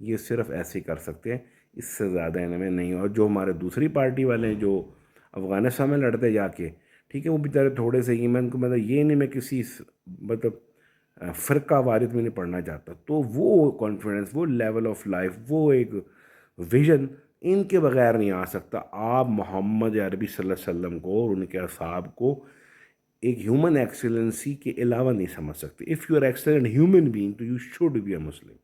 یہ صرف ایسے ہی کر سکتے ہیں، اس سے زیادہ ان میں نہیں۔ اور جو ہمارے دوسری پارٹی والے ہیں جو افغانستان میں لڑتے جا کے، ٹھیک ہے، وہ بیچارے تھوڑے سے ہی، میں ان کو مطلب یہ نہیں میں کسی مطلب فرقہ وارث میں نہیں پڑھنا چاہتا، تو وہ کانفیڈنس، وہ لیول آف لائف، وہ ایک ویژن ان کے بغیر نہیں آ سکتا۔ آپ محمد عربی صلی اللہ علیہ وسلم کو اور ان کے اصحاب کو ایک ہیومن ایکسلنسی کے علاوہ نہیں سمجھ سکتے۔ If you are excellent human being تو you should be a Muslim,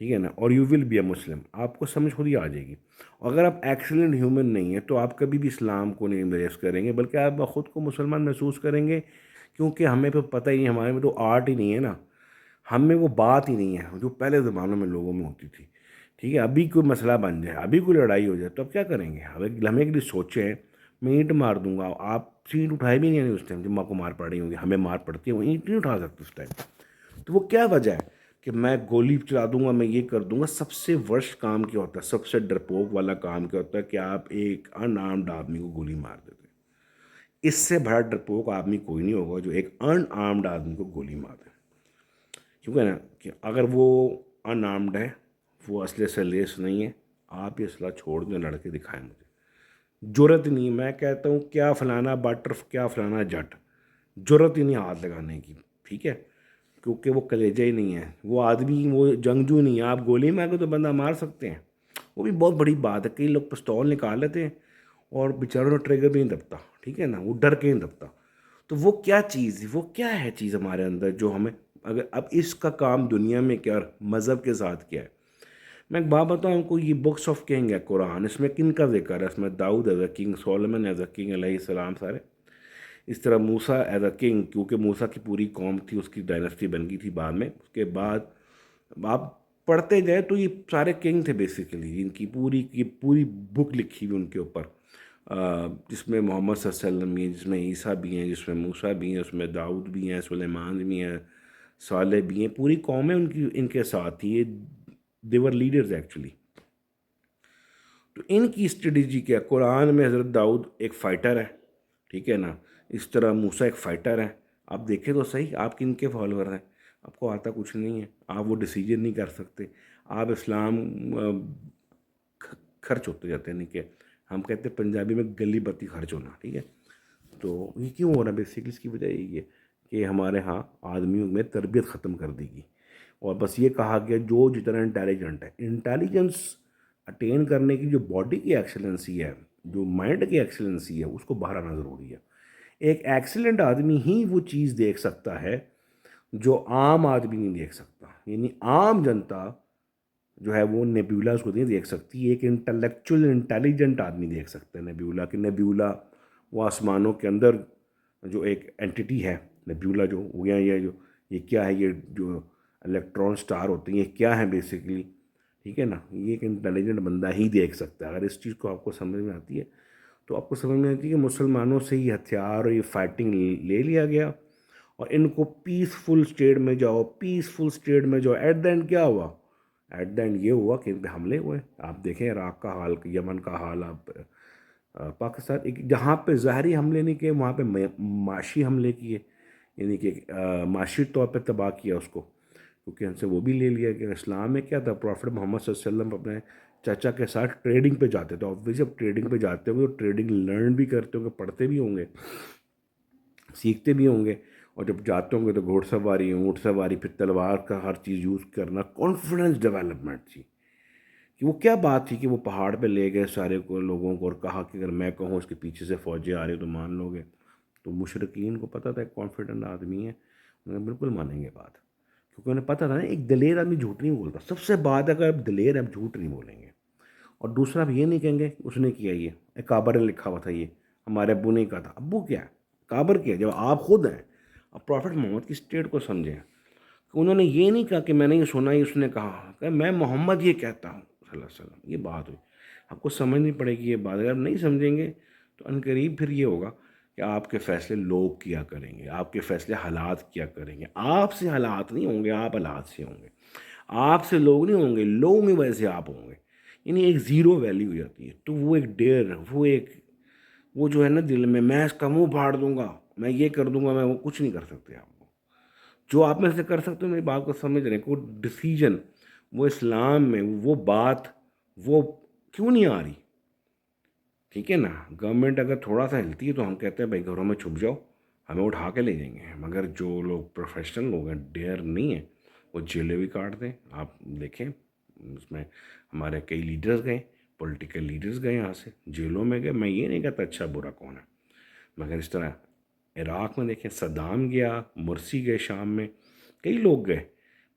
ٹھیک ہے نا، اور یو ول بی اے مسلم، آپ کو سمجھ خود ہی آ جائے گی۔ اگر آپ ایکسلنٹ ہیومن نہیں ہیں تو آپ کبھی بھی اسلام کو نہیں امبریس کریں گے، بلکہ آپ خود کو مسلمان محسوس کریں گے، کیونکہ ہمیں تو پتہ ہی نہیں، ہمارے میں تو آرٹ ہی نہیں ہے نا، ہم میں وہ بات ہی نہیں ہے جو پہلے زمانوں میں لوگوں میں ہوتی تھی، ٹھیک ہے۔ ابھی کوئی مسئلہ بن جائے، ابھی کوئی لڑائی ہو جائے تو اب کیا کریں گے؟ ہمیں ایک لیے سوچیں، میں اینٹ مار دوں گا، آپ اینٹ اٹھائے بھی نہیں ہیں اس ٹائم، جب ماں کو مار پڑ رہی ہوں گی، ہمیں مار پڑتی ہے، وہ اینٹ نہیں اٹھا سکتے اس ٹائم۔ تو وہ کیا وجہ ہے کہ میں گولی چلا دوں گا، میں یہ کر دوں گا؟ سب سے ورسٹ کام کیا ہوتا ہے، سب سے ڈرپوک والا کام کیا ہوتا ہے کہ آپ ایک ان آرمڈ آدمی کو گولی مار دیتے ہیں۔ اس سے بڑا ڈرپوک آدمی کوئی نہیں ہوگا جو ایک ان آرمڈ آدمی کو گولی مار دے، کیونکہ نا کہ اگر وہ ان آرمڈ ہے، وہ اسلحے سے لیس نہیں ہے، آپ یہ اسلحہ چھوڑ دیں، لڑ کے دکھائیں مجھے۔ جرت نہیں، میں کہتا ہوں کیا فلانا بٹر کیا فلانا جٹ، جرت ہی نہیں ہاتھ لگانے کی، ٹھیک ہے، کیونکہ وہ کلیجہ ہی نہیں ہے، وہ آدمی، وہ جنگجو نہیں ہے۔ آپ گولی مار کے تو بندہ مار سکتے ہیں، وہ بھی بہت بڑی بات ہے، کئی لوگ پستول نکال لیتے ہیں اور بیچاروں نے ٹریگر بھی نہیں دبتا، ٹھیک ہے نا، وہ ڈر کے نہیں دبتا۔ تو وہ کیا چیز، وہ کیا ہے چیز ہمارے اندر جو ہمیں، اگر اب اس کا کام دنیا میں کیا، مذہب کے ساتھ کیا ہے؟ میں ایک بات بتاؤں کو، یہ بکس آف کنگ ہے قرآن، اس میں کن کا ذکر ہے؟ اس میں Dawood as a king, Solomon as a king علیہ السلام سارے، اس طرح موسیٰ ایز اے کنگ، کیونکہ موسیٰ کی پوری قوم تھی، اس کی ڈائنسٹی بن گئی تھی بعد میں، اس کے بعد آپ پڑھتے گئے تو یہ سارے کنگ تھے بیسیکلی، ان کی پوری بک لکھی ہوئی ان کے اوپر، جس میں محمد صلی اللہ علیہ وسلم بھی ہیں، جس میں عیسیٰ بھی ہیں، جس میں موسیٰ بھی ہیں، اس میں داؤد بھی ہیں، سلیمان بھی ہیں، صالح بھی ہیں، پوری قومیں ان کے ساتھ تھی، یہ دیور لیڈرز ایکچولی۔ تو ان کی اسٹریٹجی کیا؟ قرآن میں حضرت داؤد ایک فائٹر ہے، ٹھیک ہے نا، اس طرح موسیٰ ایک فائٹر ہے۔ آپ دیکھیں تو صحیح، آپ کن کے فالوور ہیں؟ آپ کو آتا کچھ نہیں ہے، آپ وہ ڈیسیجن نہیں کر سکتے، آپ اسلام خرچ ہوتے جاتے ہیں، نہیں کہ ہم کہتے ہیں پنجابی میں گلی بتی خرچ ہونا، ٹھیک ہے۔ تو یہ کیوں ہو رہا ہے؟ بیسکلی اس کی وجہ یہی ہے کہ ہمارے ہاں آدمیوں میں تربیت ختم کر دی گئی، اور بس یہ کہا گیا جو جتنا انٹیلیجنٹ ہے، انٹیلیجنس اٹین کرنے کی جو باڈی کی ایکسلنسی ہے، جو مائنڈ کی ایکسلنسی ہے، اس کو باہر آنا ضروری ہے۔ ایک ایکسیلنٹ آدمی ہی وہ چیز دیکھ سکتا ہے جو عام آدمی نہیں دیکھ سکتا، یعنی عام جنتا جو ہے وہ نیبیولاز کو نہیں دیکھ سکتی، ایک انٹلیکچوئل انٹیلیجنٹ آدمی دیکھ سکتا ہے نیبیولا، کہ نیبیولا وہ آسمانوں کے اندر جو ایک اینٹی ہے، نیبیولا جو ہو گیا، یہ کیا ہے، یہ جو الیکٹران سٹار ہوتے ہیں، یہ کیا ہے بیسیکلی، ٹھیک ہے نا، یہ ایک انٹیلیجنٹ بندہ ہی دیکھ سکتا ہے۔ اگر اس چیز کو آپ کو سمجھ میں آتی ہے تو آپ کو سمجھ میں آتی ہے کہ مسلمانوں سے یہ ہتھیار اور یہ فائٹنگ لے لیا گیا، اور ان کو پیسفل اسٹیٹ میں جاؤ، پیسفل اسٹیٹ میں جاؤ، ایٹ دا اینڈ کیا ہوا؟ ایٹ دا اینڈ یہ ہوا کہ ان پہ حملے ہوئے۔ آپ دیکھیں عراق کا حال، یمن کا حال، آپ پاکستان، ایک جہاں پہ ظاہری حملے نہیں کیے، وہاں پہ معاشی حملے کیے، یعنی کہ معاشی طور پہ تباہ کیا اس کو، کیونکہ ان سے وہ بھی لے لیا گیا۔ اسلام میں کیا تھا؟ پروفٹ محمد صلی اللہ علیہ وسلم اپنے چچا کے ساتھ ٹریڈنگ پہ جاتے تھے، اور جب ٹریڈنگ پہ جاتے ہوں گے تو ٹریڈنگ لرن بھی کرتے ہوں گے، پڑھتے بھی ہوں گے، سیکھتے بھی ہوں گے، اور جب جاتے ہوں گے تو گھوڑ سواری، اونٹ سواری، پھر تلوار کا ہر چیز یوز کرنا، کانفیڈنس ڈیولپمنٹ تھی۔ کہ وہ کیا بات تھی کہ وہ پہاڑ پہ لے گئے سارے کو لوگوں کو، اور کہا کہ اگر میں کہوں اس کے پیچھے سے فوجیں آ رہی تو مان لو گے؟ تو مشرقین کو پتہ تھا ایک کانفیڈنٹ آدمی ہے، انہیں بالکل مانیں گے بات، کیونکہ انہیں پتہ تھا نا ایک دلیر آدمی جھوٹ نہیں بولتا۔ سب سے بات ہے اگر آپ دلیر ہیں، آپ جھوٹ نہیں بولیں گے، اور دوسرا بھی یہ نہیں کہیں گے اس نے کیا، یہ کابر نے لکھا ہوا تھا، یہ ہمارے ابو نے کہا تھا۔ ابو کیا ہے؟ کابر کیا ہے؟ جب آپ خود ہیں، اب پروفٹ محمد کی اسٹیٹ کو سمجھیں، کہ انہوں نے یہ نہیں کہا کہ میں نے یہ سنا ہی اس نے کہا، کہ میں محمد یہ کہتا ہوں صلی اللہ علیہ وسلم، یہ بات ہوئی۔ آپ کو سمجھنی پڑے گی یہ بات، اگر آپ نہیں سمجھیں گے تو عنقریب پھر یہ ہوگا کہ آپ کے فیصلے لوگ کیا کریں گے، آپ کے فیصلے حالات کیا کریں گے، آپ سے حالات نہیں ہوں گے، آپ حالات سے ہوں گے، آپ سے لوگ نہیں ہوں گے، لوگوں کی وجہ سے آپ ہوں گے، یعنی ایک زیرو ویلیو ہو جاتی ہے۔ تو وہ ایک ڈیر، وہ جو ہے نا دل میں اس کا منہ پھاڑ دوں گا، میں یہ کر دوں گا، میں وہ کچھ نہیں کر سکتے آپ کو۔ جو آپ میں سے کر سکتے ہو، میری بات کو سمجھ رہے ہیں، کوئی ڈیسیجن وہ اسلام میں وہ بات وہ کیوں نہیں آ رہی؟ ٹھیک ہے نا، گورنمنٹ اگر تھوڑا سا ہلتی ہے تو ہم کہتے ہیں بھائی گھروں میں چھپ جاؤ، ہمیں اٹھا کے لے جائیں گے، مگر جو لوگ پروفیشنل لوگ ہیں ڈیئر نہیں ہیں، وہ جیلیں بھی کاٹ دیں. آپ دیکھیں اس میں ہمارے کئی لیڈرز گئے، پولیٹیکل لیڈرز گئے یہاں سے جیلوں میں گئے. میں یہ نہیں کہتا اچھا برا کون ہے، مگر اس طرح عراق میں دیکھیں صدام گیا، مرسی گئے شام میں، کئی لوگ گئے،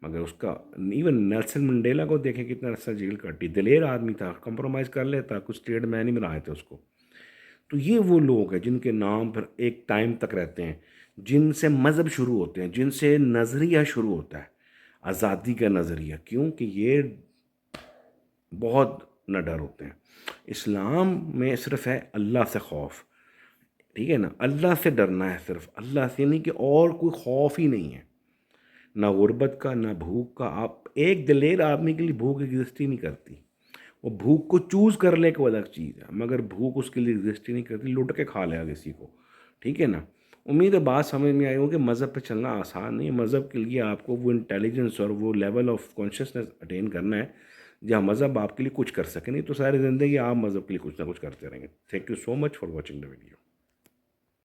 مگر اس کا ایون نیلسن منڈیلا کو دیکھیں کتنا عرصہ جیل کاٹی، دلیر آدمی تھا، کمپرومائز کر لیتا، کچھ اسٹیٹ مین ہی بنائے تھے اس کو. تو یہ وہ لوگ ہیں جن کے نام پھر ایک ٹائم تک رہتے ہیں، جن سے مذہب شروع ہوتے ہیں، جن سے نظریہ شروع ہوتا ہے، آزادی کا نظریہ. کیوں کہ یہ بہت نہ ڈر ہوتے ہیں. اسلام میں صرف ہے اللہ سے خوف، ٹھیک ہے نا، اللہ سے ڈرنا ہے، صرف اللہ سے نہیں، کہ اور کوئی خوف ہی نہیں ہے، نہ غربت کا نہ بھوک کا. آپ ایک دلیر آدمی کے لیے بھوک ایگزسٹ ہی نہیں کرتی، وہ بھوک کو چوز کر لے کو الگ چیز ہے، مگر بھوک اس کے لیے ایگزسٹ ہی نہیں کرتی، لٹ کے کھا لے گا کسی کو. ٹھیک ہے نا. امید ہے بات سمجھ میں آئی ہو کہ مذہب پہ چلنا آسان نہیں ہے. مذہب کے لیے آپ کو وہ انٹیلیجنس اور وہ لیول آف کانشیسنیس اٹین کرنا ہے جہاں مذہب آپ کے لیے کچھ کر سکے. نہیں تو ساری زندگی آپ مذہب کے لیے کچھ نہ کچھ کرتے رہیں گے. Thank you so much for watching the video.